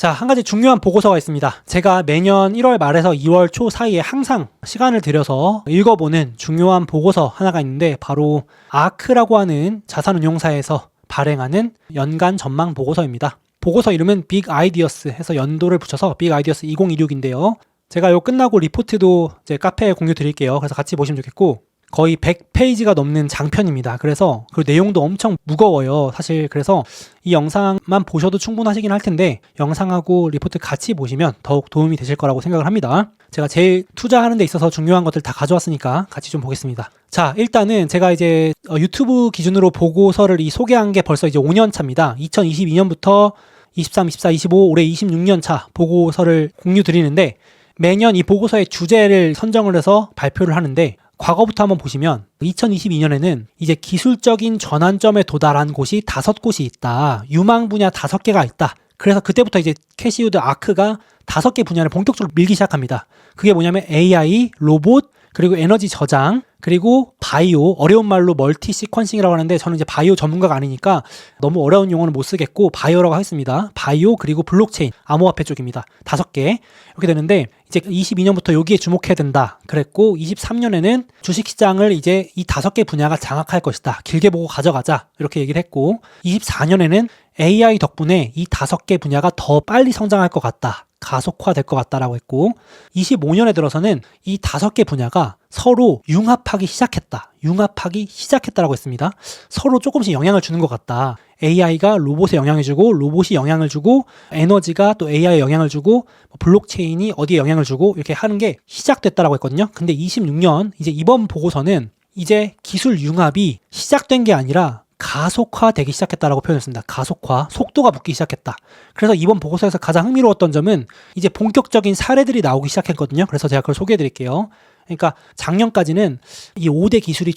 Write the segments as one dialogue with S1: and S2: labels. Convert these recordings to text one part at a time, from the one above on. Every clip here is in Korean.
S1: 자, 한 가지 중요한 보고서가 있습니다. 제가 매년 1월 말에서 2월 초 사이에 항상 시간을 들여서 읽어보는 중요한 보고서 하나가 있는데 바로 아크라고 하는 자산운용사에서 발행하는 연간 전망 보고서입니다. 보고서 이름은 빅 아이디어스 해서 연도를 붙여서 빅 아이디어스 2026인데요. 제가 이거 끝나고 리포트도 이제 카페에 공유 드릴게요. 그래서 같이 보시면 좋겠고, 거의 100페이지가 넘는 장편입니다. 그래서 그 내용도 엄청 무거워요. 사실 그래서 이 영상만 보셔도 충분하시긴 할 텐데 영상하고 리포트 같이 보시면 더욱 도움이 되실 거라고 생각을 합니다. 제가 제일 투자하는 데 있어서 중요한 것들 다 가져왔으니까 같이 좀 보겠습니다. 자, 일단은 제가 이제 유튜브 기준으로 보고서를 소개한 게 벌써 이제 5년 차입니다. 2022년부터 23, 24, 25, 올해 26년 차 보고서를 공유 드리는데 매년 이 보고서의 주제를 선정을 해서 발표를 하는데 과거부터 한번 보시면 2022년에는 이제 기술적인 전환점에 도달한 곳이 5곳이 있다. 유망 분야 5개가 있다. 그래서 그때부터 이제 캐시우드 아크가 5개 분야를 본격적으로 밀기 시작합니다. 그게 뭐냐면 AI, 로봇, 그리고 에너지 저장, 그리고 바이오, 어려운 말로 멀티 시퀀싱이라고 하는데 저는 이제 바이오 전문가가 아니니까 너무 어려운 용어는 못 쓰겠고 바이오라고 하겠습니다. 바이오 그리고 블록체인, 암호화폐 쪽입니다. 5개 이렇게 되는데 이제 22년부터 여기에 주목해야 된다 그랬고 23년에는 주식시장을 이제 이 5개 분야가 장악할 것이다. 길게 보고 가져가자 이렇게 얘기를 했고 24년에는 AI 덕분에 이 5개 분야가 더 빨리 성장할 것 같다. 가속화될 것 같다라고 했고 25년에 들어서는 이 5개 분야가 서로 융합하기 시작했다라고 했습니다. 서로 조금씩 영향을 주는 것 같다. AI가 로봇에 영향을 주고 로봇이 영향을 주고 에너지가 또 AI에 영향을 주고 블록체인이 어디에 영향을 주고 이렇게 하는 게 시작됐다라고 했거든요. 근데 26년 이제 이번 보고서는 이제 기술 융합이 시작된 게 아니라 가속화되기 시작했다라고 표현했습니다. 가속화, 속도가 붙기 시작했다. 그래서 이번 보고서에서 가장 흥미로웠던 점은 이제 본격적인 사례들이 나오기 시작했거든요. 그래서 제가 그걸 소개해드릴게요. 그러니까 작년까지는 이 5대 기술이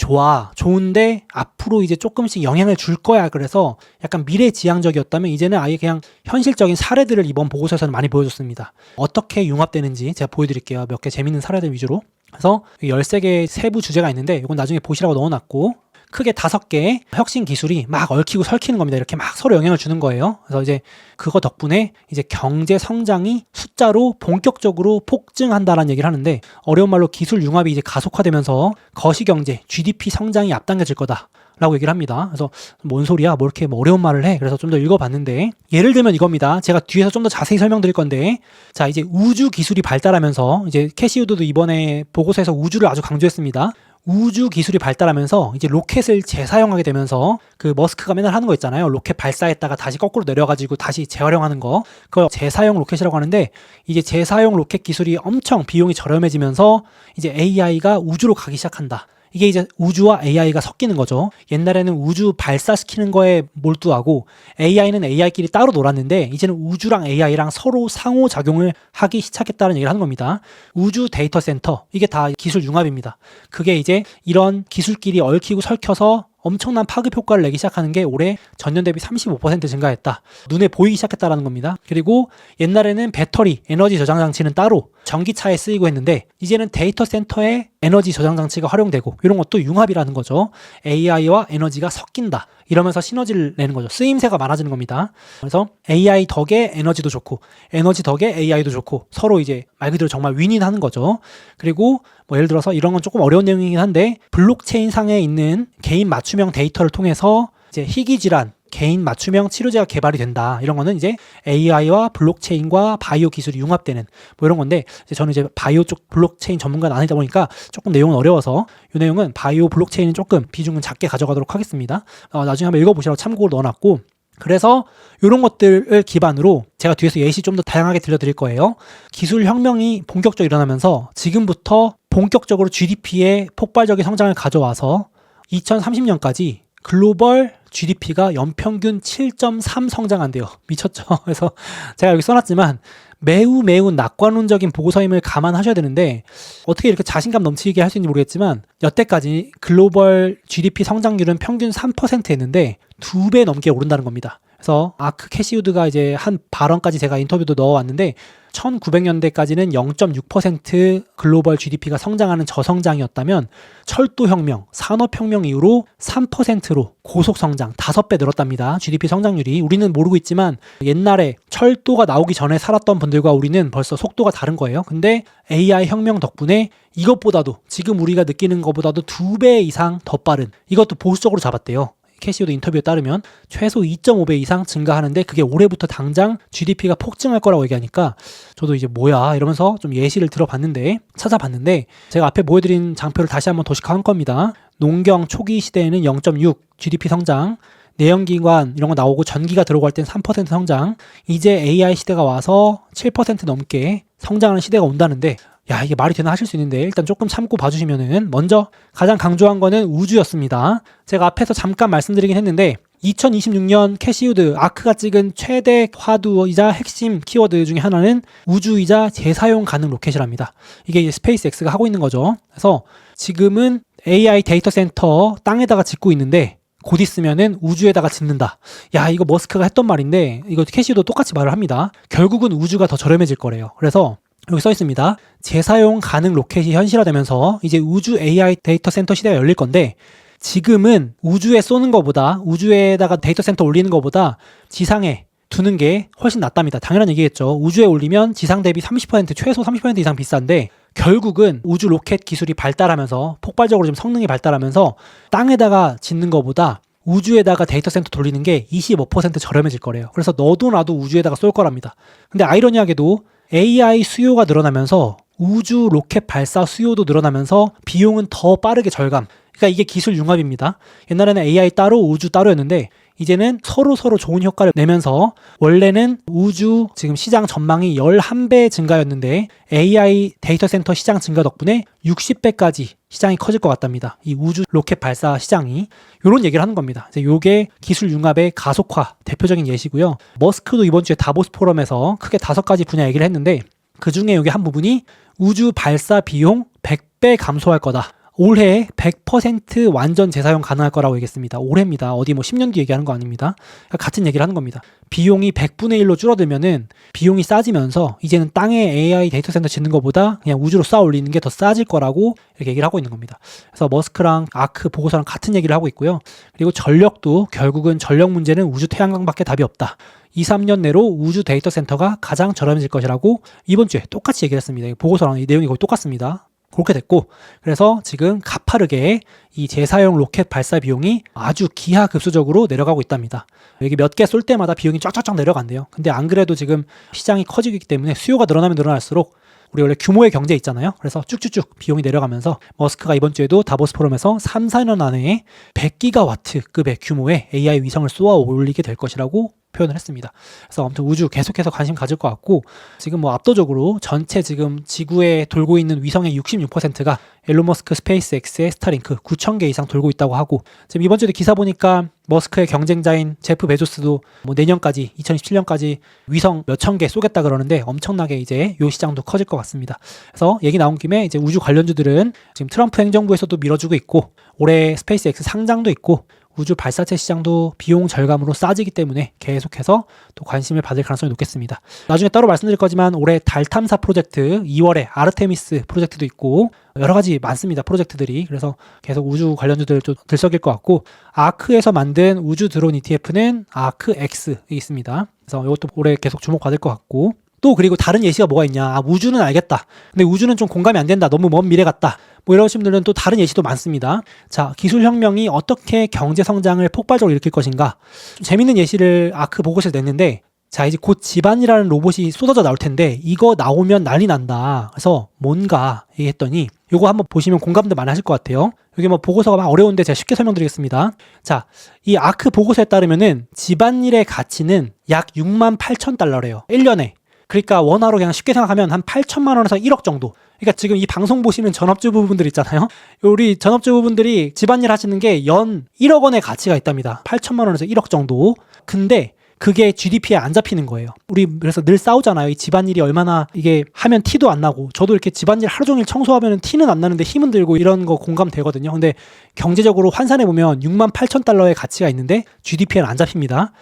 S1: 좋은데 앞으로 이제 조금씩 영향을 줄 거야. 그래서 약간 미래지향적이었다면 이제는 아예 그냥 현실적인 사례들을 이번 보고서에서는 많이 보여줬습니다. 어떻게 융합되는지 제가 보여드릴게요. 몇 개 재밌는 사례들 위주로. 그래서 13개 세부 주제가 있는데 이건 나중에 보시라고 넣어놨고 크게 5개의 혁신 기술이 막 얽히고 설키는 겁니다. 이렇게 막 서로 영향을 주는 거예요. 그래서 이제 그거 덕분에 이제 경제 성장이 숫자로 본격적으로 폭증한다라는 얘기를 하는데 어려운 말로 기술 융합이 이제 가속화되면서 거시경제, GDP 성장이 앞당겨질 거다. 라고 얘기를 합니다. 그래서 뭔 소리야? 뭐 이렇게 어려운 말을 해? 그래서 좀 더 읽어봤는데 예를 들면 이겁니다. 제가 뒤에서 좀 더 자세히 설명드릴 건데 자 이제 우주 기술이 발달하면서 이제 캐시우드도 이번에 보고서에서 우주를 아주 강조했습니다. 우주 기술이 발달하면서 이제 로켓을 재사용하게 되면서 그 머스크가 맨날 하는 거 있잖아요. 로켓 발사했다가 다시 거꾸로 내려가지고 다시 재활용하는 거. 그걸 재사용 로켓이라고 하는데 이제 재사용 로켓 기술이 엄청 비용이 저렴해지면서 이제 AI가 우주로 가기 시작한다. 이게 이제 우주와 AI가 섞이는 거죠. 옛날에는 우주 발사시키는 거에 몰두하고 AI는 AI끼리 따로 놀았는데 이제는 우주랑 AI랑 서로 상호작용을 하기 시작했다는 얘기를 하는 겁니다. 우주 데이터 센터, 이게 다 기술 융합입니다. 그게 이제 이런 기술끼리 얽히고 설켜서 엄청난 파급 효과를 내기 시작하는 게 올해 전년 대비 35% 증가했다. 눈에 보이기 시작했다라는 겁니다. 그리고 옛날에는 배터리, 에너지 저장 장치는 따로 전기차에 쓰이고 했는데 이제는 데이터 센터에 에너지 저장 장치가 활용되고 이런 것도 융합이라는 거죠. AI와 에너지가 섞인다. 이러면서 시너지를 내는 거죠. 쓰임새가 많아지는 겁니다. 그래서 AI 덕에 에너지도 좋고 에너지 덕에 AI도 좋고 서로 이제 말 그대로 정말 윈윈하는 거죠. 그리고 뭐 예를 들어서 이런 건 조금 어려운 내용이긴 한데 블록체인 상에 있는 개인 맞춤형 데이터를 통해서 이제 희귀질환, 개인 맞춤형 치료제가 개발이 된다. 이런 거는 이제 AI와 블록체인과 바이오 기술이 융합되는 뭐 이런 건데 저는 이제 바이오 쪽 블록체인 전문가는 아니다 보니까 조금 내용은 어려워서 이 내용은 바이오 블록체인은 조금 비중은 작게 가져가도록 하겠습니다. 나중에 한번 읽어보시라고 참고로 넣어놨고 그래서 이런 것들을 기반으로 제가 뒤에서 예시 좀 더 다양하게 들려드릴 거예요. 기술 혁명이 본격적으로 일어나면서 지금부터 본격적으로 GDP의 폭발적인 성장을 가져와서 2030년까지 글로벌 GDP가 연평균 7.3 성장한대요. 미쳤죠? 그래서 제가 여기 써놨지만 매우 낙관론적인 보고서임을 감안하셔야 되는데 어떻게 이렇게 자신감 넘치게 할 수 있는지 모르겠지만 여태까지 글로벌 GDP 성장률은 평균 3%였는데 2배 넘게 오른다는 겁니다. 그래서 아크 캐시우드가 이제 한 발언까지 제가 인터뷰도 넣어왔는데 1900년대까지는 0.6% 글로벌 GDP가 성장하는 저성장이었다면 철도혁명, 산업혁명 이후로 3%로 고속성장 5배 늘었답니다. GDP 성장률이. 우리는 모르고 있지만 옛날에 철도가 나오기 전에 살았던 분들과 우리는 벌써 속도가 다른 거예요. 근데 AI 혁명 덕분에 이것보다도 지금 우리가 느끼는 것보다도 2배 이상 더 빠른, 이것도 보수적으로 잡았대요. 캐시우드 인터뷰에 따르면 최소 2.5배 이상 증가하는데 그게 올해부터 당장 GDP가 폭증할 거라고 얘기하니까 저도 이제 뭐야 이러면서 좀 예시를 들어봤는데, 찾아봤는데 제가 앞에 보여드린 장표를 다시 한번 도식화한 겁니다. 농경 초기 시대에는 0.6 GDP 성장, 내연기관 이런 거 나오고 전기가 들어갈 땐 3% 성장, 이제 AI 시대가 와서 7% 넘게 성장하는 시대가 온다는데 야, 이게 말이 되나 하실 수 있는데 일단 조금 참고 봐주시면은, 먼저 가장 강조한 거는 우주였습니다. 제가 앞에서 잠깐 말씀드리긴 했는데 2026년 캐시우드 아크가 찍은 최대 화두이자 핵심 키워드 중에 하나는 우주이자 재사용 가능 로켓이랍니다. 이게 이제 스페이스X가 하고 있는 거죠. 그래서 지금은 AI 데이터 센터 땅에다가 짓고 있는데 곧 있으면은 우주에다가 짓는다. 야, 이거 머스크가 했던 말인데 이거 캐시우도 똑같이 말을 합니다. 결국은 우주가 더 저렴해질 거래요. 그래서 여기 써 있습니다. 재사용 가능 로켓이 현실화되면서 이제 우주 AI 데이터 센터 시대가 열릴 건데, 지금은 우주에 쏘는 것보다, 우주에다가 데이터 센터 올리는 것보다 지상에 두는 게 훨씬 낫답니다. 당연한 얘기겠죠. 우주에 올리면 지상 대비 30%, 최소 30% 이상 비싼데 결국은 우주 로켓 기술이 발달하면서 폭발적으로 좀 성능이 발달하면서 땅에다가 짓는 것보다 우주에다가 데이터 센터 돌리는 게 25% 저렴해질 거래요. 그래서 너도 나도 우주에다가 쏠 거랍니다. 근데 아이러니하게도 AI 수요가 늘어나면서 우주 로켓 발사 수요도 늘어나면서 비용은 더 빠르게 절감. 그러니까 이게 기술 융합입니다. 옛날에는 AI 따로 우주 따로였는데 이제는 서로 좋은 효과를 내면서, 원래는 우주 지금 시장 전망이 11배 증가였는데 AI 데이터 센터 시장 증가 덕분에 60배까지 시장이 커질 것 같답니다. 이 우주 로켓 발사 시장이. 이런 얘기를 하는 겁니다. 이제 요게 기술 융합의 가속화 대표적인 예시고요. 머스크도 이번 주에 다보스 포럼에서 크게 5가지 분야 얘기를 했는데 그 중에 요게 한 부분이 우주 발사 비용 100배 감소할 거다. 올해 100% 완전 재사용 가능할 거라고 얘기했습니다. 올해입니다. 어디 뭐 10년 뒤 얘기하는 거 아닙니다. 그러니까 같은 얘기를 하는 겁니다. 비용이 100분의 1로 줄어들면은 비용이 싸지면서 이제는 땅에 AI 데이터 센터 짓는 것보다 그냥 우주로 쌓아 올리는 게 더 싸질 거라고 이렇게 얘기를 하고 있는 겁니다. 그래서 머스크랑 아크 보고서랑 같은 얘기를 하고 있고요. 그리고 전력도 결국은 전력 문제는 우주 태양광밖에 답이 없다. 2, 3년 내로 우주 데이터 센터가 가장 저렴해질 것이라고 이번 주에 똑같이 얘기를 했습니다. 보고서랑 이 내용이 거의 똑같습니다. 그렇게 됐고, 그래서 지금 가파르게 이 재사용 로켓 발사 비용이 아주 기하급수적으로 내려가고 있답니다. 여기 몇 개 쏠 때마다 비용이 쫙쫙쫙 내려간대요. 근데 안 그래도 지금 시장이 커지기 때문에 수요가 늘어나면 늘어날수록 우리 원래 규모의 경제 있잖아요. 그래서 쭉쭉쭉 비용이 내려가면서 머스크가 이번 주에도 다보스 포럼에서 3, 4년 안에 100기가와트급의 규모의 AI 위성을 쏘아 올리게 될 것이라고 표현을 했습니다. 그래서 아무튼 우주 계속해서 관심 가질 것 같고, 지금 뭐 압도적으로 전체 지금 지구에 돌고 있는 위성의 66%가 일론 머스크 스페이스X의 스타링크 9,000개 이상 돌고 있다고 하고, 지금 이번 주에 기사 보니까 머스크의 경쟁자인 제프 베조스도 뭐 내년까지 2027년까지 위성 몇천 개 쏘겠다 그러는데 엄청나게 이제 요 시장도 커질 것 같습니다. 그래서 얘기 나온 김에 이제 우주 관련주들은 지금 트럼프 행정부에서도 밀어주고 있고, 올해 스페이스X 상장도 있고, 우주 발사체 시장도 비용 절감으로 싸지기 때문에 계속해서 또 관심을 받을 가능성이 높겠습니다. 나중에 따로 말씀드릴 거지만 올해 달 탐사 프로젝트, 2월에 아르테미스 프로젝트도 있고 여러 가지 많습니다. 프로젝트들이. 그래서 계속 우주 관련주들 좀 들썩일 것 같고, 아크에서 만든 우주 드론 ETF는 아크X 있습니다. 그래서 이것도 올해 계속 주목받을 것 같고, 또 그리고 다른 예시가 뭐가 있냐. 우주는 알겠다. 근데 우주는 좀 공감이 안 된다. 너무 먼 미래 같다. 뭐 이러신 분들은 또 다른 예시도 많습니다. 자, 기술혁명이 어떻게 경제 성장을 폭발적으로 일으킬 것인가. 좀 재밌는 예시를 아크 보고서에서 냈는데, 자, 이제 곧 지반이라는 로봇이 쏟아져 나올 텐데 이거 나오면 난리 난다. 그래서 뭔가 얘기했더니 요거 한번 보시면 공감도 많이 하실 것 같아요. 여기 뭐 보고서가 막 어려운데 제가 쉽게 설명드리겠습니다. 자, 이 아크 보고서에 따르면은 지반일의 가치는 약 68,000달러래요. 1년에. 그러니까 원화로 그냥 쉽게 생각하면 한 8천만 원에서 1억 정도. 그러니까 지금 이 방송 보시는 전업주부분들 있잖아요. 우리 전업주부분들이 집안일 하시는 게 연 1억 원의 가치가 있답니다. 8천만 원에서 1억 정도. 근데 그게 GDP에 안 잡히는 거예요. 우리 그래서 늘 싸우잖아요. 이 집안일이 얼마나 이게 하면 티도 안 나고, 저도 이렇게 집안일 하루 종일 청소하면 티는 안 나는데 힘은 들고 이런 거 공감되거든요. 근데 경제적으로 환산해 보면 68,000달러의 가치가 있는데 GDP에는 안 잡힙니다.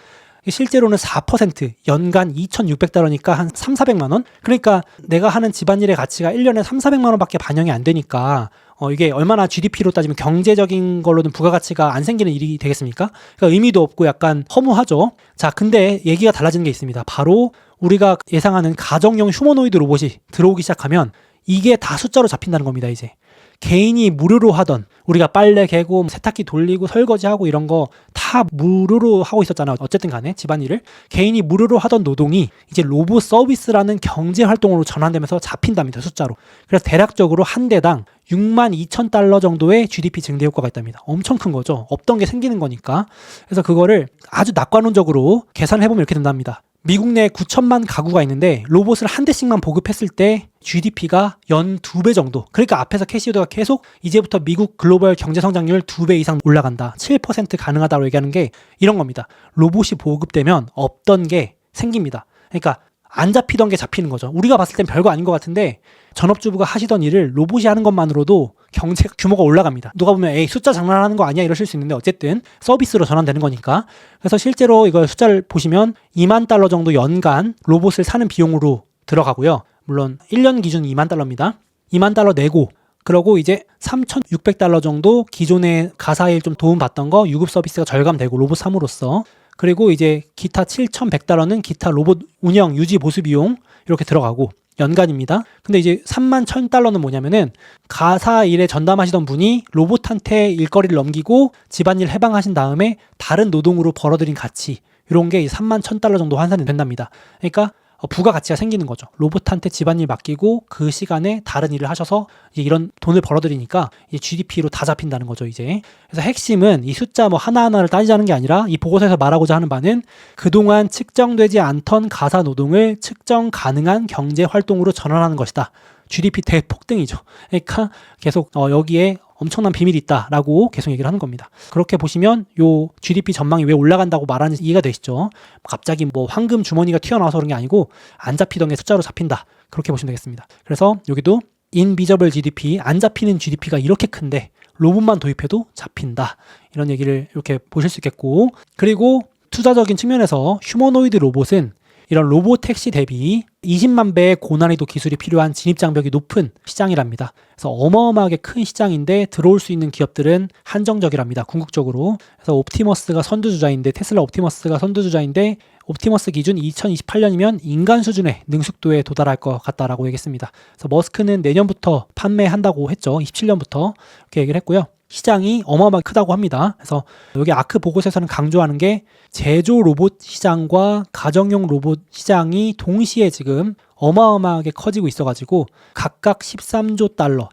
S1: 이게 실제로는 4% 연간 2,600달러니까 한 3, 400만 원? 그러니까 내가 하는 집안일의 가치가 1년에 3, 400만 원밖에 반영이 안 되니까 이게 얼마나 GDP로 따지면 경제적인 걸로는 부가가치가 안 생기는 일이 되겠습니까? 그러니까 의미도 없고 약간 허무하죠. 자, 근데 얘기가 달라지는 게 있습니다. 바로 우리가 예상하는 가정용 휴머노이드 로봇이 들어오기 시작하면 이게 다 숫자로 잡힌다는 겁니다. 이제 개인이 무료로 하던, 우리가 빨래 개고 세탁기 돌리고 설거지하고 이런 거 다 무료로 하고 있었잖아요. 어쨌든 간에 집안일을 개인이 무료로 하던 노동이 이제 로봇 서비스라는 경제 활동으로 전환되면서 잡힌답니다. 숫자로. 그래서 대략적으로 한 대당 62,000달러 정도의 GDP 증대 효과가 있답니다. 엄청 큰 거죠. 없던 게 생기는 거니까. 그래서 그거를 아주 낙관론적으로 계산을 해보면 이렇게 된답니다. 미국 내에 9천만 가구가 있는데 로봇을 한 대씩만 보급했을 때 GDP가 연 2배 정도. 그러니까 앞에서 캐시우드가 계속 이제부터 미국 글로벌 경제 성장률 2배 이상 올라간다. 7% 가능하다고 얘기하는 게 이런 겁니다. 로봇이 보급되면 없던 게 생깁니다. 그러니까 안 잡히던 게 잡히는 거죠. 우리가 봤을 땐 별거 아닌 것 같은데 전업주부가 하시던 일을 로봇이 하는 것만으로도 경제 규모가 올라갑니다. 누가 보면 에이 숫자 장난하는 거 아니야 이러실 수 있는데 어쨌든 서비스로 전환되는 거니까. 그래서 실제로 이걸 숫자를 보시면 2만 달러 정도 연간 로봇을 사는 비용으로 들어가고요. 물론 1년 기준 2만 달러입니다. 2만 달러 내고 그러고 이제 3,600달러 정도 기존의 가사일 좀 도움받던 거 유급 서비스가 절감되고 로봇 3으로서 그리고 이제 기타 7,100달러는 기타 로봇 운영, 유지, 보수 비용 이렇게 들어가고 연간입니다. 근데 이제 31,000달러는 뭐냐면은 가사 일에 전담하시던 분이 로봇한테 일거리를 넘기고 집안일 해방하신 다음에 다른 노동으로 벌어들인 가치 이런 게 31,000달러 정도 환산이 된답니다. 그러니까 부가가치가 생기는 거죠. 로봇한테 집안일 맡기고 그 시간에 다른 일을 하셔서 이제 이런 돈을 벌어들이니까 이제 GDP로 다 잡힌다는 거죠, 이제. 그래서 핵심은 이 숫자 뭐 하나하나를 따지자는 게 아니라 이 보고서에서 말하고자 하는 바는 그동안 측정되지 않던 가사 노동을 측정 가능한 경제 활동으로 전환하는 것이다. GDP 대폭등이죠. 그러니까 계속 여기에 엄청난 비밀이 있다라고 계속 얘기를 하는 겁니다. 그렇게 보시면 요 GDP 전망이 왜 올라간다고 말하는지 이해가 되시죠? 갑자기 뭐 황금 주머니가 튀어나와서 그런 게 아니고 안 잡히던 게 숫자로 잡힌다. 그렇게 보시면 되겠습니다. 그래서 여기도 인비저블 GDP, 안 잡히는 GDP가 이렇게 큰데 로봇만 도입해도 잡힌다. 이런 얘기를 이렇게 보실 수 있겠고, 그리고 투자적인 측면에서 휴머노이드 로봇은 이런 로봇 택시 대비 20만 배의 고난이도 기술이 필요한 진입장벽이 높은 시장이랍니다. 그래서 어마어마하게 큰 시장인데 들어올 수 있는 기업들은 한정적이랍니다. 궁극적으로. 그래서 옵티머스가 선두주자인데 테슬라 옵티머스가 선두주자인데 옵티머스 기준 2028년이면 인간 수준의 능숙도에 도달할 것 같다라고 얘기했습니다. 그래서 머스크는 내년부터 판매한다고 했죠. 27년부터 이렇게 얘기를 했고요. 시장이 어마어마하게 크다고 합니다. 그래서 여기 아크 보고서에서는 강조하는 게 제조 로봇 시장과 가정용 로봇 시장이 동시에 지금 어마어마하게 커지고 있어가지고 각각 13조 달러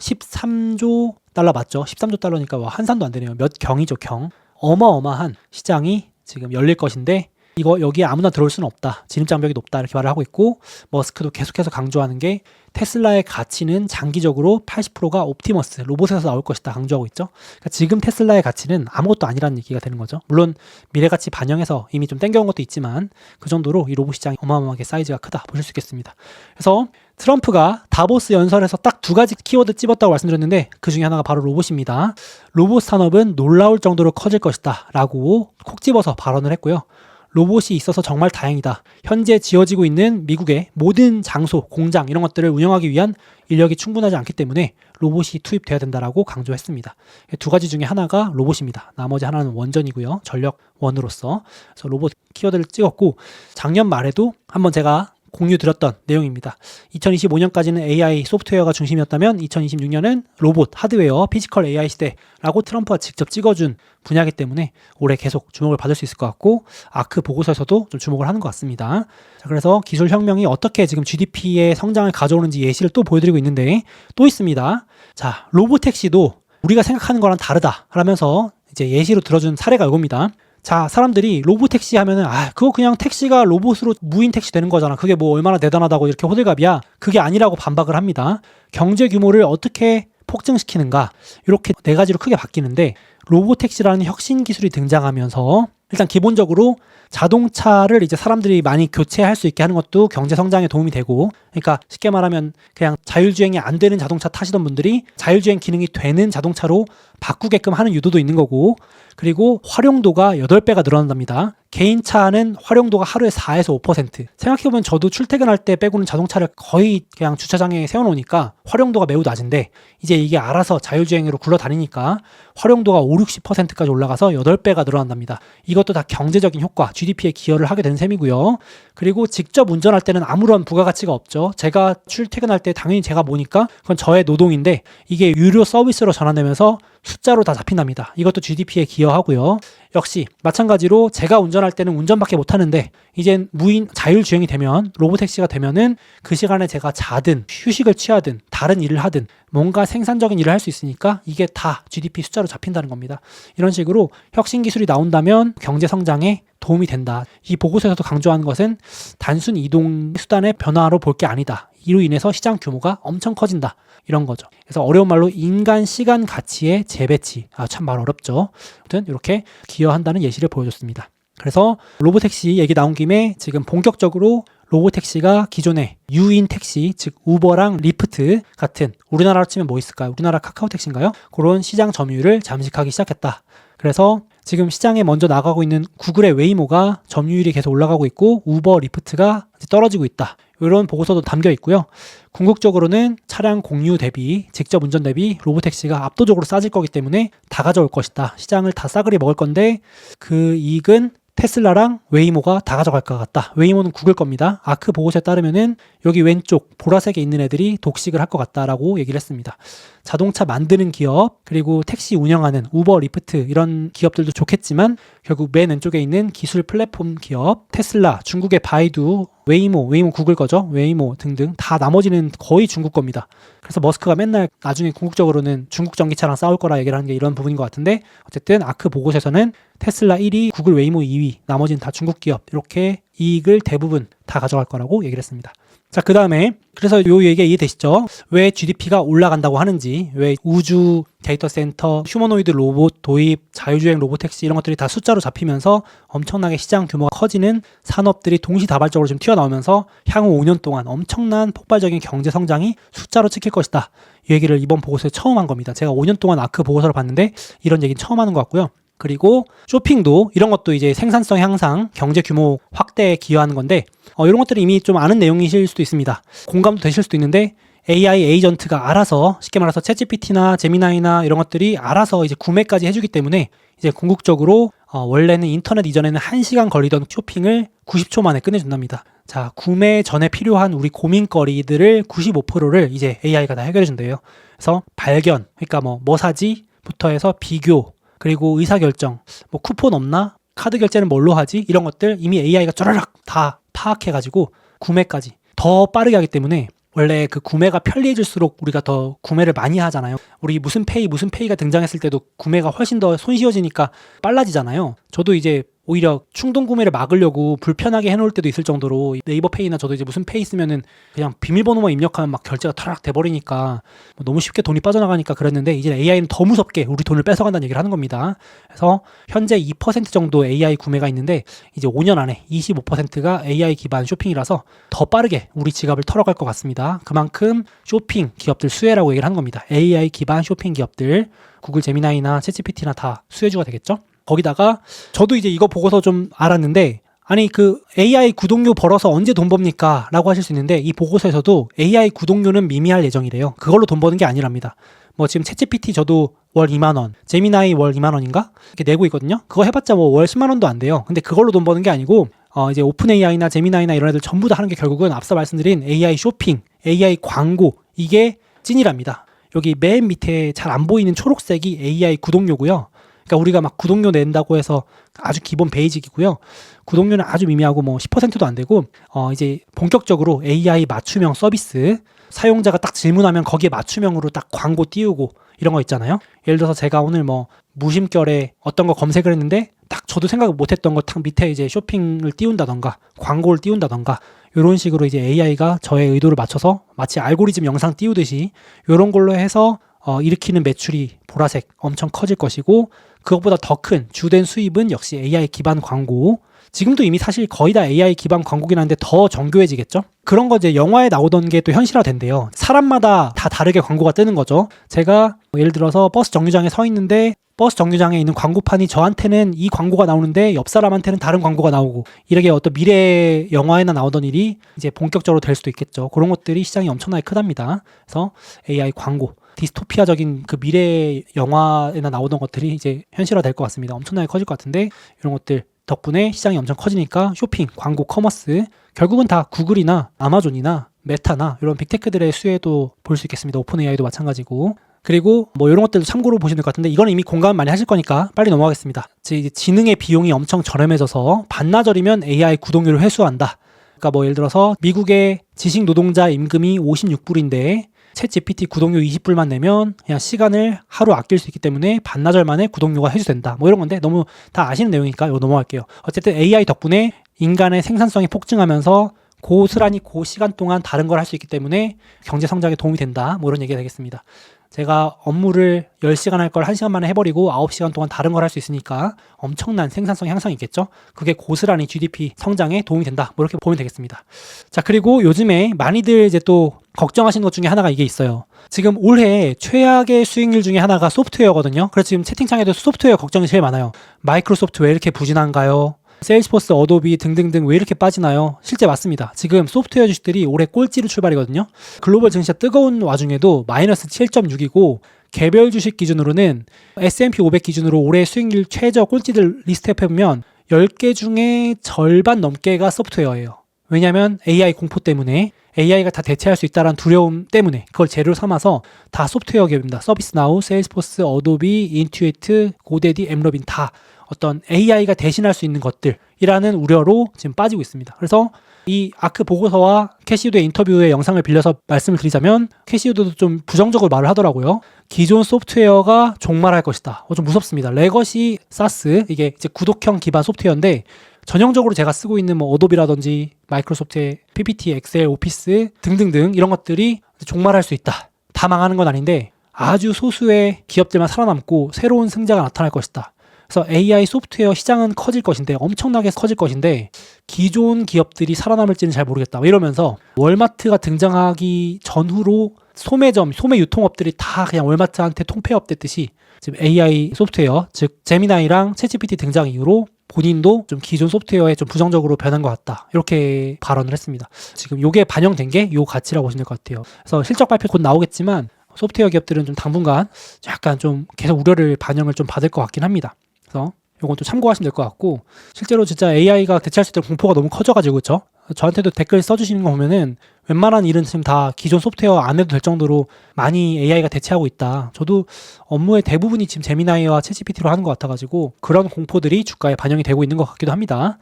S1: 맞죠? 13조 달러니까 환산도 안 되네요. 몇 경이죠, 경. 어마어마한 시장이 지금 열릴 것인데 이거 여기에 아무나 들어올 수는 없다. 진입장벽이 높다. 이렇게 말을 하고 있고 머스크도 계속해서 강조하는 게 테슬라의 가치는 장기적으로 80%가 옵티머스, 로봇에서 나올 것이다. 강조하고 있죠. 그러니까 지금 테슬라의 가치는 아무것도 아니라는 얘기가 되는 거죠. 물론 미래가치 반영해서 이미 좀 땡겨온 것도 있지만 그 정도로 이 로봇 시장이 어마어마하게 사이즈가 크다. 보실 수 있겠습니다. 그래서 트럼프가 다보스 연설에서 딱 2가지 키워드 찝었다고 말씀드렸는데 그 중에 하나가 바로 로봇입니다. 로봇 산업은 놀라울 정도로 커질 것이다. 라고 콕 집어서 발언을 했고요. 로봇이 있어서 정말 다행이다. 현재 지어지고 있는 미국의 모든 장소, 공장 이런 것들을 운영하기 위한 인력이 충분하지 않기 때문에 로봇이 투입돼야 된다라고 강조했습니다. 2가지 중에 하나가 로봇입니다. 나머지 하나는 원전이고요. 전력원으로서. 그래서 로봇 키워드를 찍었고 작년 말에도 한번 제가 공유 드렸던 내용입니다. 2025년까지는 AI 소프트웨어가 중심이었다면 2026년은 로봇, 하드웨어, 피지컬 AI 시대라고 트럼프가 직접 찍어준 분야이기 때문에 올해 계속 주목을 받을 수 있을 것 같고 아크 보고서에서도 좀 주목을 하는 것 같습니다. 자, 그래서 기술 혁명이 어떻게 지금 GDP의 성장을 가져오는지 예시를 또 보여드리고 있는데 또 있습니다. 자, 로봇택시도 우리가 생각하는 거랑 다르다 라면서 이제 예시로 들어준 사례가 이겁니다. 자, 사람들이 로봇택시 하면은 그거 그냥 택시가 로봇으로 무인 택시 되는 거잖아. 그게 뭐 얼마나 대단하다고 이렇게 호들갑이야. 그게 아니라고 반박을 합니다. 경제 규모를 어떻게 폭증시키는가 이렇게 4가지로 크게 바뀌는데 로봇택시라는 혁신 기술이 등장하면서 일단 기본적으로 자동차를 이제 사람들이 많이 교체할 수 있게 하는 것도 경제 성장에 도움이 되고, 그러니까 쉽게 말하면 그냥 자율주행이 안 되는 자동차 타시던 분들이 자율주행 기능이 되는 자동차로 바꾸게끔 하는 유도도 있는 거고, 그리고 활용도가 8배가 늘어난답니다. 개인차는 활용도가 하루에 4에서 5%. 생각해보면 저도 출퇴근할 때 빼고는 자동차를 거의 그냥 주차장에 세워놓으니까 활용도가 매우 낮은데, 이제 이게 알아서 자율주행으로 굴러다니니까 활용도가 5, 60%까지 올라가서 8배가 늘어난답니다. 이것도 다 경제적인 효과, GDP에 기여를 하게 된 셈이고요. 그리고 직접 운전할 때는 아무런 부가가치가 없죠. 제가 출퇴근할 때 당연히 제가 모니까 그건 저의 노동인데, 이게 유료 서비스로 전환되면서 숫자로 다 잡힌답니다. 이것도 GDP에 기여하고요. 역시 마찬가지로 제가 운전할 때는 운전밖에 못하는데, 이젠 무인 자율주행이 되면, 로보택시가 되면은 그 시간에 제가 자든 휴식을 취하든 다른 일을 하든 뭔가 생산적인 일을 할 수 있으니까 이게 다 GDP 숫자로 잡힌다는 겁니다. 이런 식으로 혁신 기술이 나온다면 경제 성장에 도움이 된다. 이 보고서에서도 강조하는 것은 단순 이동 수단의 변화로 볼 게 아니다. 이로 인해서 시장 규모가 엄청 커진다. 이런 거죠. 그래서 어려운 말로 인간 시간 가치의 재배치. 참 말 어렵죠. 아무튼 이렇게 기여한다는 예시를 보여줬습니다. 그래서 로보택시 얘기 나온 김에 지금 본격적으로 로보택시가 기존의 유인 택시, 즉 우버랑 리프트 같은, 우리나라로 치면 뭐 있을까요? 우리나라 카카오택시인가요? 그런 시장 점유율을 잠식하기 시작했다. 그래서 지금 시장에 먼저 나가고 있는 구글의 웨이모가 점유율이 계속 올라가고 있고, 우버, 리프트가 떨어지고 있다. 이런 보고서도 담겨 있고요. 궁극적으로는 차량 공유 대비, 직접 운전 대비 로보택시가 압도적으로 싸질 거기 때문에 다 가져올 것이다. 시장을 다 싸그리 먹을 건데 그 이익은 테슬라랑 웨이모가 다 가져갈 것 같다. 웨이모는 구글 겁니다. 아크 보고서에 따르면은 여기 왼쪽 보라색에 있는 애들이 독식을 할 것 같다라고 얘기를 했습니다. 자동차 만드는 기업, 그리고 택시 운영하는 우버, 리프트 이런 기업들도 좋겠지만 결국 맨 왼쪽에 있는 기술 플랫폼 기업, 테슬라, 중국의 바이두, 웨이모 구글 거죠. 웨이모 등등 다 나머지는 거의 중국 겁니다. 그래서 머스크가 맨날 나중에 궁극적으로는 중국 전기차랑 싸울 거라 얘기를 하는 게 이런 부분인 것 같은데, 어쨌든 아크 보고서에서는 테슬라 1위, 구글 웨이모 2위, 나머지는 다 중국 기업, 이렇게 이익을 대부분 다 가져갈 거라고 얘기를 했습니다. 자, 그 다음에 그래서 요 얘기가 이해되시죠? 왜 GDP가 올라간다고 하는지, 왜 우주, 데이터 센터, 휴머노이드 로봇 도입, 자율주행 로보택시 이런 것들이 다 숫자로 잡히면서 엄청나게 시장 규모가 커지는 산업들이 동시다발적으로 지금 튀어나오면서 향후 5년 동안 엄청난 폭발적인 경제 성장이 숫자로 찍힐 것이다. 이 얘기를 이번 보고서에 처음 한 겁니다. 제가 5년 동안 아크 보고서를 봤는데 이런 얘기는 처음 하는 것 같고요. 그리고 쇼핑도, 이런 것도 이제 생산성 향상, 경제 규모 확대에 기여하는 건데, 이런 것들이 이미 좀 아는 내용이실 수도 있습니다. 공감도 되실 수도 있는데, AI 에이전트가 알아서, 쉽게 말해서 챗GPT나 제미나이나 이런 것들이 알아서 이제 구매까지 해주기 때문에 이제 궁극적으로 원래는 인터넷 이전에는 1시간 걸리던 쇼핑을 90초 만에 끝내준답니다. 자, 구매 전에 필요한 우리 고민거리들을 95%를 이제 AI가 다 해결해준대요. 그래서 발견, 그러니까 뭐 사지? 부터 해서 비교, 그리고 의사결정, 뭐 쿠폰 없나? 카드 결제는 뭘로 하지? 이런 것들 이미 AI가 쩌라락 다 파악해가지고 구매까지 더 빠르게 하기 때문에, 원래 그 구매가 편리해질수록 우리가 더 구매를 많이 하잖아요. 우리 무슨 페이가 등장했을 때도 구매가 훨씬 더 손쉬워지니까 빨라지잖아요. 저도 이제 오히려 충동 구매를 막으려고 불편하게 해놓을 때도 있을 정도로, 네이버 페이나 저도 이제 무슨 페이 쓰면은 그냥 비밀번호만 입력하면 막 결제가 털락 돼버리니까 너무 쉽게 돈이 빠져나가니까 그랬는데, 이제 AI는 더 무섭게 우리 돈을 뺏어간다는 얘기를 하는 겁니다. 그래서 현재 2% 정도 AI 구매가 있는데 이제 5년 안에 25%가 AI 기반 쇼핑이라서 더 빠르게 우리 지갑을 털어갈 것 같습니다. 그만큼 쇼핑 기업들 수혜라고 얘기를 하는 겁니다. AI 기반 쇼핑 기업들, 구글 제미나이나 챗GPT나 다 수혜주가 되겠죠. 거기다가 저도 이제 이거 보고서 좀 알았는데, 아니 그 AI 구독료 벌어서 언제 돈 법니까? 라고 하실 수 있는데, 이 보고서에서도 AI 구독료는 미미할 예정이래요. 그걸로 돈 버는 게 아니랍니다. 뭐 지금 챗GPT 저도 월 2만 원, 제미나이 월 2만 원인가? 이렇게 내고 있거든요. 그거 해봤자 뭐 월 10만 원도 안 돼요. 근데 그걸로 돈 버는 게 아니고, 이제 오픈 AI나 제미나이나 이런 애들 전부 다 하는 게 결국은 앞서 말씀드린 AI 쇼핑, AI 광고, 이게 찐이랍니다. 여기 맨 밑에 잘 안 보이는 초록색이 AI 구독료고요. 그러니까 우리가 막 구독료 낸다고 해서 아주 기본 베이직이고요. 구독료는 아주 미미하고 뭐 10%도 안 되고, 이제 본격적으로 AI 맞춤형 서비스, 사용자가 딱 질문하면 거기에 맞춤형으로 딱 광고 띄우고 이런 거 있잖아요. 예를 들어서 제가 오늘 뭐 무심결에 어떤 거 검색을 했는데 딱 저도 생각 못했던 거 딱 밑에 이제 쇼핑을 띄운다던가 광고를 띄운다던가, 이런 식으로 이제 AI가 저의 의도를 맞춰서 마치 알고리즘 영상 띄우듯이 이런 걸로 해서 일으키는 매출이 보라색 엄청 커질 것이고, 그것보다 더 큰 주된 수입은 역시 AI 기반 광고, 지금도 이미 사실 거의 다 AI 기반 광고긴 한데 더 정교해지겠죠? 그런 거 이제 영화에 나오던 게 또 현실화된대요. 사람마다 다 다르게 광고가 뜨는 거죠. 제가 예를 들어서 버스 정류장에 서 있는데 버스 정류장에 있는 광고판이 저한테는 이 광고가 나오는데 옆 사람한테는 다른 광고가 나오고, 이렇게 어떤 미래 영화에나 나오던 일이 이제 본격적으로 될 수도 있겠죠. 그런 것들이 시장이 엄청나게 크답니다. 그래서 AI 광고, 디스토피아적인 그 미래 영화에나 나오던 것들이 이제 현실화 될 것 같습니다. 엄청나게 커질 것 같은데, 이런 것들 덕분에 시장이 엄청 커지니까 쇼핑, 광고, 커머스, 결국은 다 구글이나 아마존이나 메타나 이런 빅테크들의 수혜도 볼 수 있겠습니다. 오픈 AI도 마찬가지고. 그리고 뭐 이런 것들도 참고로 보시면 될 것 같은데, 이거는 이미 공감 많이 하실 거니까 빨리 넘어가겠습니다. 지능의 비용이 엄청 저렴해져서 반나절이면 AI 구독료를 회수한다. 그러니까 뭐 예를 들어서 미국의 지식 노동자 임금이 56불인데 챗 GPT 구독료 20불만 내면 그냥 시간을 하루 아낄 수 있기 때문에 반나절 만에 구독료가 회수된다. 뭐 이런 건데 너무 다 아시는 내용이니까 이거 넘어갈게요. 어쨌든 AI 덕분에 인간의 생산성이 폭증하면서 고스란히 고시간 동안 다른 걸 할 수 있기 때문에 경제 성장에 도움이 된다. 뭐 이런 얘기가 되겠습니다. 제가 업무를 10시간 할 걸 1시간 만에 해버리고 9시간 동안 다른 걸 할 수 있으니까 엄청난 생산성 향상이 있겠죠. 그게 고스란히 GDP 성장에 도움이 된다. 뭐 이렇게 보면 되겠습니다. 자, 그리고 요즘에 많이들 이제 또 걱정하시는 것 중에 하나가 이게 있어요. 지금 올해 최악의 수익률 중에 하나가 소프트웨어거든요. 그래서 지금 채팅창에도 소프트웨어 걱정이 제일 많아요. 마이크로소프트 왜 이렇게 부진한가요? 세일즈포스, 어도비 등등등 왜 이렇게 빠지나요? 실제 맞습니다. 지금 소프트웨어 주식들이 올해 꼴찌로 출발이거든요. 글로벌 증시가 뜨거운 와중에도 마이너스 7.6이고 개별 주식 기준으로는 S&P 500 기준으로 올해 수익률 최저 꼴찌들 리스트해보면 10개 중에 절반 넘게가 소프트웨어예요. 왜냐하면 AI 공포 때문에, AI가 다 대체할 수 있다는 두려움 때문에 그걸 재료로 삼아서 다 소프트웨어 기업입니다. 서비스나우, 세일즈포스, 어도비, 인투이트, 고데디, 엠러빈 다 어떤 AI가 대신할 수 있는 것들이라는 우려로 지금 빠지고 있습니다. 그래서 이 아크 보고서와 캐시우드의 인터뷰의 영상을 빌려서 말씀을 드리자면 캐시우드도 좀 부정적으로 말을 하더라고요. 기존 소프트웨어가 종말할 것이다. 좀 무섭습니다. 레거시 사스, 이게 이제 구독형 기반 소프트웨어인데 전형적으로 제가 쓰고 있는 뭐 어도비라든지 마이크로소프트의 PPT, 엑셀, 오피스 등등등 이런 것들이 종말할 수 있다. 다 망하는 건 아닌데 아주 소수의 기업들만 살아남고 새로운 승자가 나타날 것이다. 그래서 AI 소프트웨어 시장은 커질 것인데, 엄청나게 커질 것인데 기존 기업들이 살아남을지는 잘 모르겠다. 이러면서 월마트가 등장하기 전후로 소매점, 소매 유통업들이 다 그냥 월마트한테 통폐업됐듯이 지금 AI 소프트웨어, 즉 제미나이랑 챗GPT 등장 이후로 본인도 좀 기존 소프트웨어에 좀 부정적으로 변한 것 같다. 이렇게 발언을 했습니다. 지금 이게 반영된 게 이 가치라고 보시면 될 것 같아요. 그래서 실적 발표 곧 나오겠지만 소프트웨어 기업들은 좀 당분간 약간 좀 계속 우려를 반영을 좀 받을 것 같긴 합니다. 그래서 이건 또 참고하시면 될 것 같고, 실제로 진짜 AI가 대체할 수 있다는 공포가 너무 커져가지고, 그렇죠? 저한테도 댓글 써주시는 거 보면은 웬만한 일은 지금 다 기존 소프트웨어 안 해도 될 정도로 많이 AI가 대체하고 있다. 저도 업무의 대부분이 지금 제미나이와 챗GPT로 하는 것 같아가지고 그런 공포들이 주가에 반영이 되고 있는 것 같기도 합니다.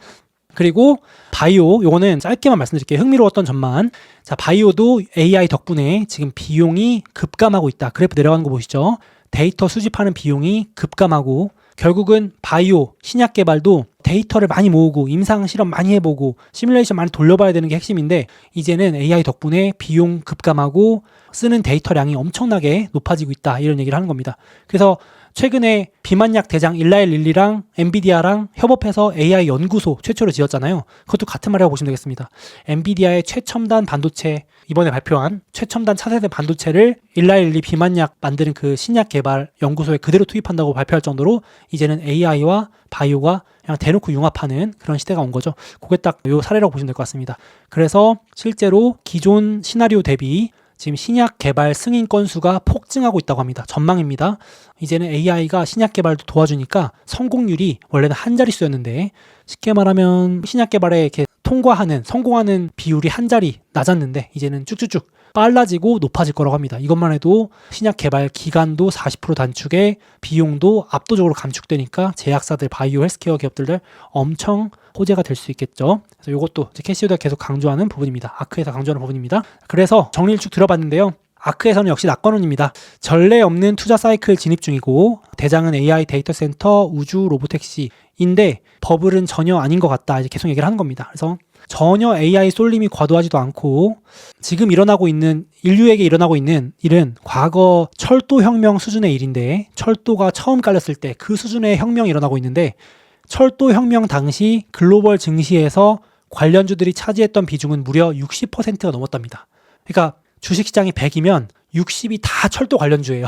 S1: 그리고 바이오, 요거는 짧게만 말씀드릴게요. 흥미로웠던 점만. 자, 바이오도 AI 덕분에 지금 비용이 급감하고 있다. 그래프 내려가는 거 보시죠. 데이터 수집하는 비용이 급감하고, 결국은 바이오, 신약 개발도 데이터를 많이 모으고 임상 실험 많이 해보고 시뮬레이션 많이 돌려봐야 되는 게 핵심인데, 이제는 AI 덕분에 비용 급감하고 쓰는 데이터량이 엄청나게 높아지고 있다. 이런 얘기를 하는 겁니다. 그래서 최근에 비만약 대장 일라일릴리랑 엔비디아랑 협업해서 AI 연구소 최초로 지었잖아요. 그것도 같은 말이라고 보시면 되겠습니다. 엔비디아의 최첨단 반도체, 이번에 발표한 최첨단 차세대 반도체를 일라일리 비만약 만드는 그 신약 개발 연구소에 그대로 투입한다고 발표할 정도로 이제는 AI와 바이오가 그냥 대놓고 융합하는 그런 시대가 온 거죠. 그게 딱 이 사례라고 보시면 될 것 같습니다. 그래서 실제로 기존 시나리오 대비 지금 신약 개발 승인 건수가 폭증하고 있다고 합니다. 전망입니다. 이제는 AI가 신약 개발도 도와주니까 성공률이 원래는 한 자릿수였는데, 쉽게 말하면 신약 개발에 이렇게 성공하는 비율이 한 자리 낮았는데 이제는 쭉쭉쭉 빨라지고 높아질 거라고 합니다. 이것만 해도 신약 개발 기간도 40% 단축에 비용도 압도적으로 감축되니까 제약사들, 바이오, 헬스케어 기업들 엄청 호재가 될 수 있겠죠. 그래서 이것도 캐시우드가 계속 강조하는 부분입니다. 아크에서 강조하는 부분입니다. 그래서 정리를 쭉 들어봤는데요. 아크에서는 역시 낙관론입니다. 전례 없는 투자 사이클 진입 중이고, 대장은 AI 데이터 센터, 우주, 로보택시인데 버블은 전혀 아닌 것 같다. 이제 계속 얘기를 하는 겁니다. 그래서 전혀 AI 쏠림이 과도하지도 않고, 지금 인류에게 일어나고 있는 일은 과거 철도 혁명 수준의 일인데, 철도가 처음 깔렸을 때 그 수준의 혁명이 일어나고 있는데, 철도혁명 당시 글로벌 증시에서 관련주들이 차지했던 비중은 무려 60%가 넘었답니다. 그러니까 주식시장이 100이면 60이 다 철도 관련주예요.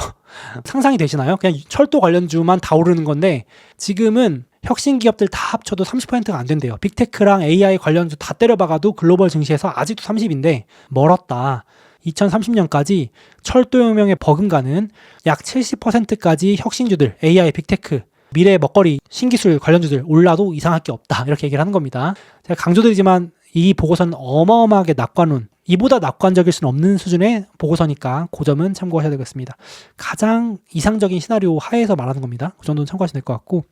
S1: 상상이 되시나요? 그냥 철도 관련주만 다 오르는 건데 지금은 혁신 기업들 다 합쳐도 30%가 안 된대요. 빅테크랑 AI 관련주 다 때려박아도 글로벌 증시에서 아직도 30인데 멀었다. 2030년까지 철도혁명에 버금가는 약 70%까지 혁신주들, AI, 빅테크, 미래 먹거리, 신기술 관련주들 올라도 이상할 게 없다. 이렇게 얘기를 하는 겁니다. 제가 강조드리지만 이 보고서는 어마어마하게 낙관론, 이보다 낙관적일 수는 없는 수준의 보고서니까 그 점은 참고하셔야 되겠습니다. 가장 이상적인 시나리오 하에서 말하는 겁니다. 그 정도는 참고하시면 될 것 같고.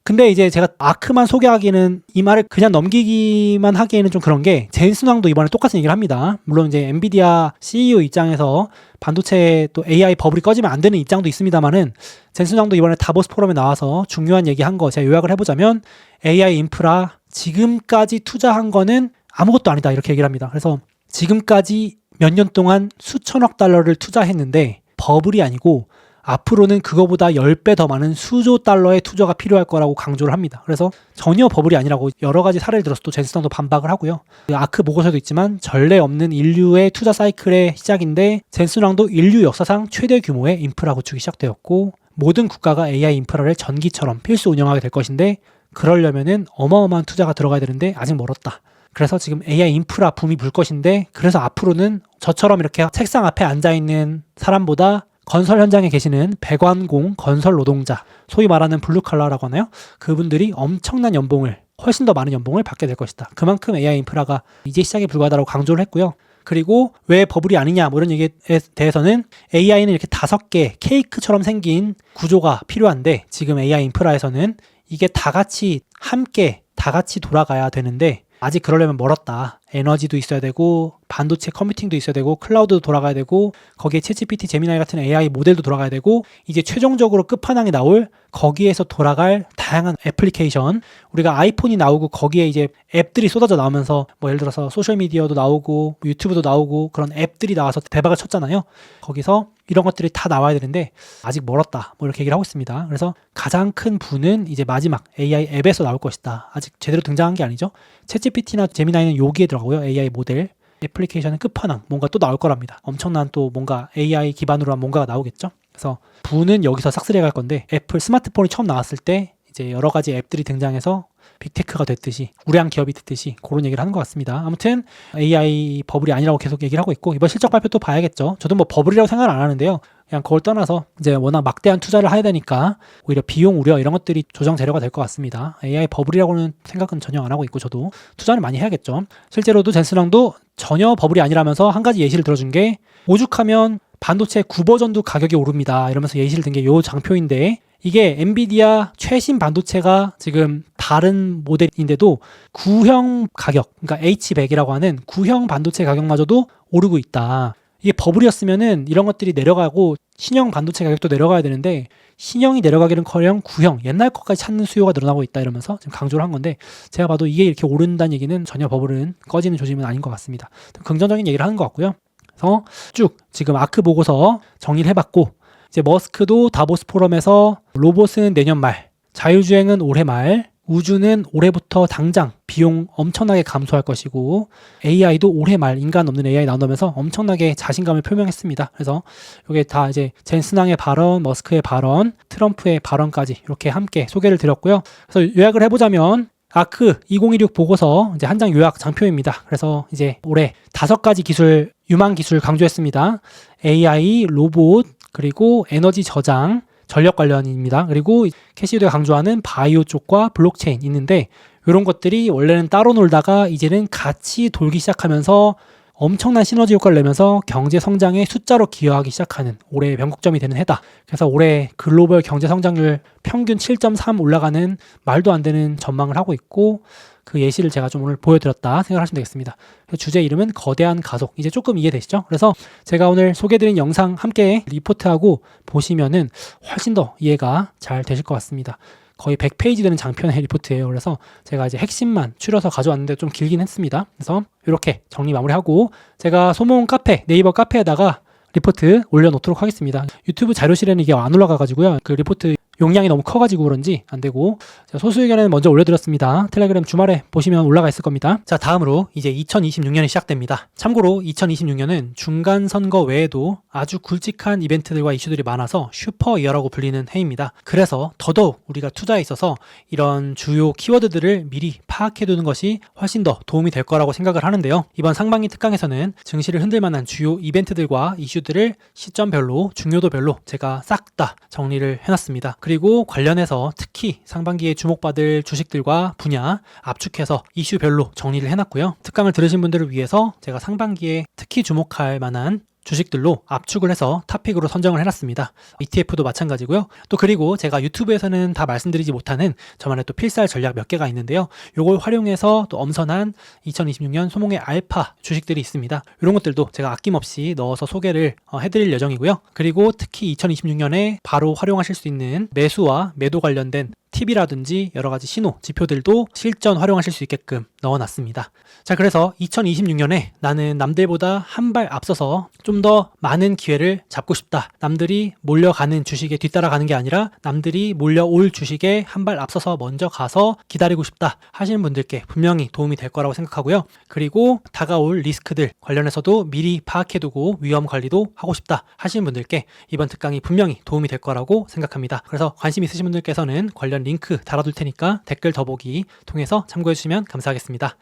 S1: 근데 이제 제가 아크만 소개하기는 이 말을 그냥 넘기기만 하기에는 좀 그런 게 젠슨왕도 이번에 똑같은 얘기를 합니다. 물론 이제 엔비디아 CEO 입장에서 반도체 또 AI 버블이 꺼지면 안 되는 입장도 있습니다만은 젠슨왕도 이번에 다보스 포럼에 나와서 중요한 얘기한 거 제가 요약을 해보자면 AI 인프라 지금까지 투자한 거는 아무것도 아니다 이렇게 얘기를 합니다. 그래서 지금까지 몇 년 동안 수천억 달러를 투자했는데 버블이 아니고 앞으로는 그거보다 10배 더 많은 수조 달러의 투자가 필요할 거라고 강조를 합니다. 그래서 전혀 버블이 아니라고 여러 가지 사례를 들어서 또 젠슨왕도 반박을 하고요. 아크 보고서도 있지만 전례 없는 인류의 투자 사이클의 시작인데 젠슨왕도 인류 역사상 최대 규모의 인프라 구축이 시작되었고 모든 국가가 AI 인프라를 전기처럼 필수 운영하게 될 것인데 그러려면은 어마어마한 투자가 들어가야 되는데 아직 멀었다. 그래서 지금 AI 인프라 붐이 불 것인데 그래서 앞으로는 저처럼 이렇게 책상 앞에 앉아있는 사람보다 건설 현장에 계시는 배관공 건설 노동자, 소위 말하는 블루칼라라고 하나요? 그분들이 엄청난 연봉을, 훨씬 더 많은 연봉을 받게 될 것이다. 그만큼 AI 인프라가 이제 시작에 불과하다고 강조를 했고요. 그리고 왜 버블이 아니냐 뭐 이런 얘기에 대해서는 AI는 이렇게 5개 케이크처럼 생긴 구조가 필요한데 지금 AI 인프라에서는 이게 다 같이 함께 다 같이 돌아가야 되는데 아직 그러려면 멀었다. 에너지도 있어야 되고 반도체 컴퓨팅도 있어야 되고 클라우드도 돌아가야 되고 거기에 챗GPT, 제미나이 같은 AI 모델도 돌아가야 되고 이제 최종적으로 끝판왕이 나올 거기에서 돌아갈 다양한 애플리케이션 우리가 아이폰이 나오고 거기에 이제 앱들이 쏟아져 나오면서 뭐 예를 들어서 소셜미디어도 나오고 유튜브도 나오고 그런 앱들이 나와서 대박을 쳤잖아요. 거기서 이런 것들이 다 나와야 되는데 아직 멀었다. 뭐 이렇게 얘기를 하고 있습니다. 그래서 가장 큰 부는 이제 마지막 AI 앱에서 나올 것이다. 아직 제대로 등장한 게 아니죠. 챗GPT나 제미나이는 여기에 들어가고요. AI 모델, 애플리케이션은 끝판왕, 뭔가 또 나올 거랍니다. 엄청난 또 뭔가 AI 기반으로 한 뭔가가 나오겠죠. 그래서 부는 여기서 싹쓸이해 갈 건데 애플 스마트폰이 처음 나왔을 때 이제 여러 가지 앱들이 등장해서 빅테크가 됐듯이 우량 기업이 됐듯이 그런 얘기를 하는 것 같습니다. 아무튼 AI 버블이 아니라고 계속 얘기를 하고 있고 이번 실적 발표 또 봐야겠죠. 저도 뭐 버블이라고 생각을 안 하는데요. 그냥 그걸 떠나서 이제 워낙 막대한 투자를 해야 되니까 오히려 비용 우려 이런 것들이 조정 재료가 될 것 같습니다. AI 버블이라고는 생각은 전혀 안 하고 있고 저도 투자는 많이 해야겠죠. 실제로도 젠슨왕도 전혀 버블이 아니라면서 한 가지 예시를 들어준 게 오죽하면 반도체 9버전도 가격이 오릅니다. 이러면서 예시를 든 게 요 장표인데 이게 엔비디아 최신 반도체가 지금 다른 모델인데도 구형 가격, 그러니까 H100이라고 하는 구형 반도체 가격마저도 오르고 있다. 이게 버블이었으면은 이런 것들이 내려가고 신형 반도체 가격도 내려가야 되는데 신형이 내려가기는커녕 구형, 옛날 것까지 찾는 수요가 늘어나고 있다 이러면서 지금 강조를 한 건데 제가 봐도 이게 이렇게 오른다는 얘기는 전혀 버블은 꺼지는 조짐은 아닌 것 같습니다. 긍정적인 얘기를 하는 것 같고요. 그래서 쭉 지금 아크 보고서 정리를 해봤고 이제 머스크도 다보스 포럼에서 로봇은 내년 말, 자율주행은 올해 말, 우주는 올해부터 당장 비용 엄청나게 감소할 것이고 AI도 올해 말 인간 없는 AI 나온다면서 엄청나게 자신감을 표명했습니다. 그래서 이게 다 이제 젠슨왕의 발언, 머스크의 발언, 트럼프의 발언까지 이렇게 함께 소개를 드렸고요. 그래서 요약을 해보자면 아크 2016 보고서 이제 한 장 요약 장표입니다. 그래서 이제 올해 5가지 기술, 유망 기술 강조했습니다. AI, 로봇, 그리고 에너지 저장, 전력 관련입니다. 그리고 캐시드가 강조하는 바이오 쪽과 블록체인 있는데 이런 것들이 원래는 따로 놀다가 이제는 같이 돌기 시작하면서 엄청난 시너지 효과를 내면서 경제 성장에 숫자로 기여하기 시작하는 올해의 변곡점이 되는 해다. 그래서 올해 글로벌 경제 성장률 평균 7.3 올라가는 말도 안 되는 전망을 하고 있고 그 예시를 제가 좀 오늘 보여드렸다 생각하시면 되겠습니다. 주제 이름은 거대한 가속. 이제 조금 이해되시죠? 그래서 제가 오늘 소개해드린 영상 함께 리포트하고 보시면은 훨씬 더 이해가 잘 되실 것 같습니다. 거의 100페이지 되는 장편의 리포트예요. 그래서 제가 이제 핵심만 추려서 가져왔는데 좀 길긴 했습니다. 그래서 이렇게 정리 마무리하고 제가 소모은 카페, 네이버 카페에다가 리포트 올려놓도록 하겠습니다. 유튜브 자료실에는 이게 안 올라가가지고요. 그 리포트 용량이 너무 커가지고 그런지 안 되고, 자, 소수 의견은 먼저 올려드렸습니다. 텔레그램 주말에 보시면 올라가 있을 겁니다. 자, 다음으로 이제 2026년이 시작됩니다. 참고로 2026년은 중간 선거 외에도 아주 굵직한 이벤트들과 이슈들이 많아서 슈퍼 이어라고 불리는 해입니다. 그래서 더더욱 우리가 투자에 있어서 이런 주요 키워드들을 미리 파악해두는 것이 훨씬 더 도움이 될 거라고 생각을 하는데요. 이번 상반기 특강에서는 증시를 흔들 만한 주요 이벤트들과 이슈들을 시점별로, 중요도별로 제가 싹 다 정리를 해놨습니다. 그리고 관련해서 특히 상반기에 주목받을 주식들과 분야 압축해서 이슈별로 정리를 해놨고요. 특강을 들으신 분들을 위해서 제가 상반기에 특히 주목할 만한 주식들로 압축을 해서 탑픽으로 선정을 해놨습니다. ETF도 마찬가지고요. 또 그리고 제가 유튜브에서는 다 말씀드리지 못하는 저만의 또 필살 전략 몇 개가 있는데요. 요걸 활용해서 또 엄선한 2026년 소몽의 알파 주식들이 있습니다. 이런 것들도 제가 아낌없이 넣어서 소개를 해드릴 예정이고요. 그리고 특히 2026년에 바로 활용하실 수 있는 매수와 매도 관련된 팁이라든지 여러 가지 신호, 지표들도 실전 활용하실 수 있게끔 넣어놨습니다. 자, 그래서 2026년에 나는 남들보다 한 발 앞서서 좀 더 많은 기회를 잡고 싶다. 남들이 몰려가는 주식에 뒤따라가는 게 아니라 남들이 몰려올 주식에 한 발 앞서서 먼저 가서 기다리고 싶다 하시는 분들께 분명히 도움이 될 거라고 생각하고요. 그리고 다가올 리스크들 관련해서도 미리 파악해두고 위험 관리도 하고 싶다 하시는 분들께 이번 특강이 분명히 도움이 될 거라고 생각합니다. 그래서 관심 있으신 분들께서는 관련 링크 달아둘 테니까 댓글 더보기 통해서 참고해 주시면 감사하겠습니다.